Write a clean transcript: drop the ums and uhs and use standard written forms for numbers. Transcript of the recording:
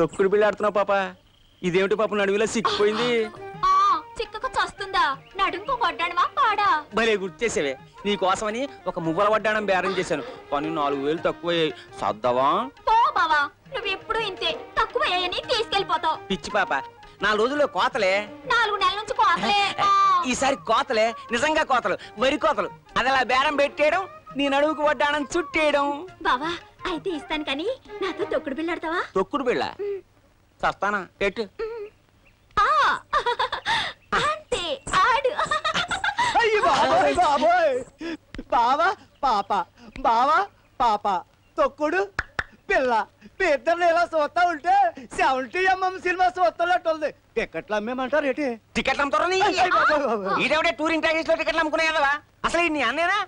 తొక్కుడు బిళ్ళ ఆడుతున్నావు పాప. ఇదేమిటి పాప నడువులో సిక్కిపోయింది? చిక్కకు చస్తుందా? నడుంకో వడ్డాణమా పాడా? భలే గుర్తు చేసేవే. నీకోసమని ఒక మువ్వల వడ్డాణం బేరం చేశాను, కానీ 4000 తక్కువ సర్దవా? పో బావా, నువ్వెప్పుడు ఇంతే. తక్కువయ్యాయని తీసుకెళ్లిపోతావు. పిచ్చి పాప, 4 రోజుల్లో కోతలే. 4 నెలల నుంచి కోతలే. ఈసారి కోతలే, నిజంగా కోతలు, వరి కోతలు. అదలా బేరం పెట్టేయడం, నీ నడువుకు వడ్డాణం చుట్టేయడం. బావా అయితే ఇస్తాను, కానీ నాతో తొక్కుడు బిళ్ళాడతావా? తొక్కుడు బిళ్ళ చస్తానా? ఎట్టు అంతే ఆడు. బావా పాప, బావా పాప, తొక్కుడు పిల్ల. మీ ఇద్దరు ఇలా చూస్తా ఉంటే 70mm సినిమా చూస్తున్నట్టుంది. టికెట్లు అమ్మేమంటారు ఏంటి? టికెట్లు అమ్ముతారా? ఈడెవడే టూరింగ్ ప్యాకేజ్ లో టికెట్లు అమ్ముకునేవా? అసలు నీ అన్నేనా?